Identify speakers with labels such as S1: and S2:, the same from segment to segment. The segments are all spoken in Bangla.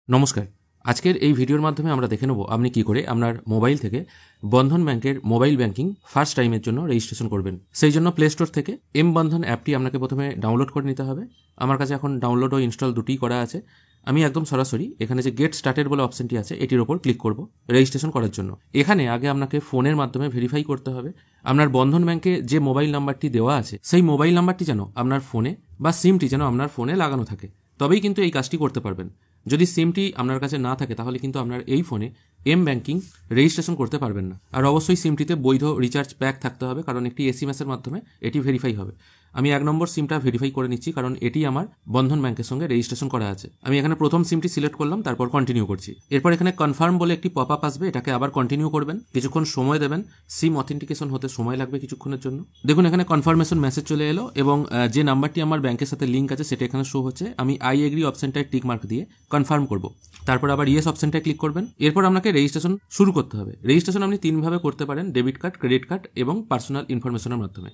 S1: নমস্কার। আজকের এই ভিডিওর মাধ্যমে আমরা দেখে নেব আপনি কি করে আপনার মোবাইল থেকে বন্ধন ব্যাংকের মোবাইল ব্যাংকিং ফার্স্ট টাইমের জন্য রেজিস্ট্রেশন করবেন। সেই জন্য প্লে স্টোর থেকে এম বন্ধন অ্যাপটি আপনাকে প্রথমে ডাউনলোড করে নিতে হবে। আমার কাছে এখন ডাউনলোড ও ইনস্টল দুটিই করা আছে। আমি একদম সরাসরি এখানে যে গেট স্টার্টেড বলে অপশনটি আছে এটির ওপর ক্লিক করব রেজিস্ট্রেশন করার জন্য। এখানে আগে আপনাকে ফোনের মাধ্যমে ভেরিফাই করতে হবে আপনার বন্ধন ব্যাংকে যে মোবাইল নাম্বারটি দেওয়া আছে সেই মোবাইল নাম্বারটি যেন আপনার ফোনে বা সিমটি যেন আপনার ফোনে লাগানো থাকে, তবেই কিন্তু এই কাজটি করতে পারবেন। যদি সিমটি আপনার কাছে না থাকে তাহলে কিন্তু আপনার এই ফোনে এম ব্যাংকিং রেজিস্ট্রেশন করতে পারবেন না। আর অবশ্যই সিমটিতে বৈধ রিচার্জ প্যাক থাকতে হবে, কারণ একটি এসএমএসের মাধ্যমে এটি ভেরিফাই হবে। আমি 1 নম্বর সিমটা ভেরিফাই করে নিচ্ছি, কারণ এটি আমার বন্ধন ব্যাংকের সঙ্গে রেজিস্ট্রেশন করা আছে। আমি এখানে প্রথম সিমটি সিলেক্ট করলাম, তারপর কন্টিনিউ করছি। এরপর এখানে কনফার্ম বলে একটি পপ আপ আসবে, এটাকে আবার কন্টিনিউ করবেন। কিছুক্ষণ সময় দেবেন, সিম অথেন্টিকেশন হতে সময় লাগবে কিছুক্ষণের জন্য। দেখুন এখানে কনফার্মেশন মেসেজ চলে এলো এবং যে নাম্বারটি আমার ব্যাংকের সাথে লিঙ্ক আছে সেটা এখানে শো হচ্ছে। আমি আই এগ্রি অপশনটায় টিক মার্ক দিয়ে কনফার্ম করব। তারপর আবার ইয়েস অপশনটায় ক্লিক করবেন। এরপর আপনাকে রেজিস্ট্রেশন শুরু করতে হবে। রেজিস্ট্রেশন আপনি 3 ভাবে করতে পারেন: ডেবিট কার্ড, ক্রেডিট কার্ড এবং পার্সোনাল ইনফরমেশনের মাধ্যমে।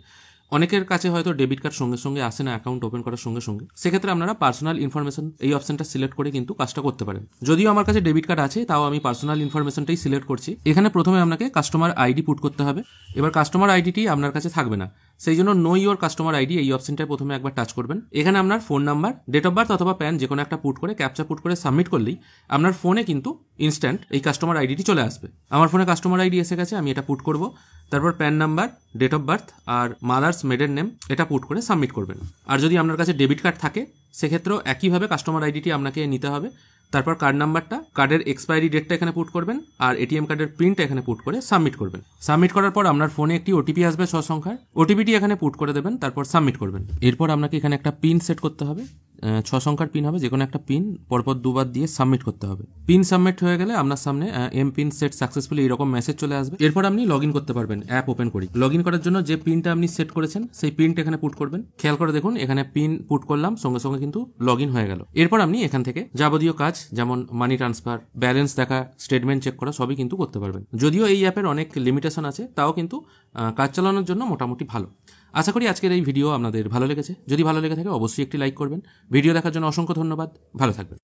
S1: অনেকের কাছে হয়তো ডেবিট কার্ড সঙ্গে সঙ্গে আসে না অ্যাকাউন্ট ওপেন করার সঙ্গে সঙ্গে, সেক্ষেত্রে আপনারা পার্সোনাল ইনফরমেশন এই অপশনটা সিলেক্ট করে কিন্তু কাজটা করতে পারেন। যদিও আমার কাছে ডেবিট কার্ড আছে, তাও আমি পার্সোনাল ইনফরমেশনটাই সিলেক্ট করছি। এখানে প্রথমে আপনাকে কাস্টমার আইডি পুট করতে হবে। এবার কাস্টমার আইডিটি আপনার কাছে থাকবে না, সেই জন্য নো ইওর কাস্টমার আইডি এই অপশনটায় প্রথমে একবার টাচ করবেন। এখানে আপনার phone number, date of birth অথবা প্যান যে কোনো একটা পুট করে ক্যাপচা পুট করে সাবমিট করলেই আপনার ফোনে কিন্তু ইনস্ট্যান্ট এই কাস্টমার আইডিটি চলে আসবে। আমার ফোনে কাস্টমার আইডি এসে গেছে, আমি এটা পুট করব। তারপর PAN number, date of birth আর মাদার্স মেডেন নেম এটা পুট করে সাবমিট করবেন। আর যদি আপনার কাছে ডেবিট কার্ড থাকে সেক্ষেত্রেও একইভাবে কাস্টমার আইডিটি আপনাকে নিতে হবে। তারপর কার্ড নাম্বারটা, কার্ডের এক্সপায়ারি ডেটটা এখানে পুট করবেন আর এটিএম কার্ডের প্রিন্টটা এখানে পুট করে সাবমিট করবেন। সাবমিট করার পর আপনার ফোনে একটি ওটিপি আসবে 6 সংখ্যার, ওটিপিটি এখানে পুট করে দেবেন, তারপর সাবমিট করবেন। এরপর আপনাকে এখানে একটা পিন সেট করতে হবে, 6 সংখ্যার পিন হবে, যে কোনো একটা পিন পরপর 2 বার দিয়ে সাবমিট করতে হবে। পিন সাবমিট হয়ে গেলে আপনার সামনে এম পিন সেট সাকসেসফুলি এরকম মেসেজ চলে আসবে। এরপর আপনি লগ ইন করতে পারবেন অ্যাপ ওপেন করি। লগ ইন করার জন্য যে পিনটা আপনি সেট করেছেন সেই পিনটা এখানে পুট করবেন। খেয়াল করে দেখুন এখানে পিন পুট করলাম, সঙ্গে সঙ্গে কিন্তু লগ ইন হয়ে গেল। এরপর আপনি এখান থেকে যাবতীয় কাজ যেমন মানি ট্রান্সফার, ব্যালেন্স দেখা, স্টেটমেন্ট চেক করা সবই কিন্তু করতে পারবেন। যদিও এই অ্যাপের অনেক লিমিটেশন আছে, তাও কিন্তু কাজ চালানোর জন্য মোটামুটি ভালো। আশা করি আজকের এই ভিডিও আপনাদের ভালো লেগেছে। যদি ভালো লেগে থাকে অবশ্যই একটি লাইক করবেন। ভিডিও দেখার জন্য অসংখ্য ধন্যবাদ। ভালো থাকবেন।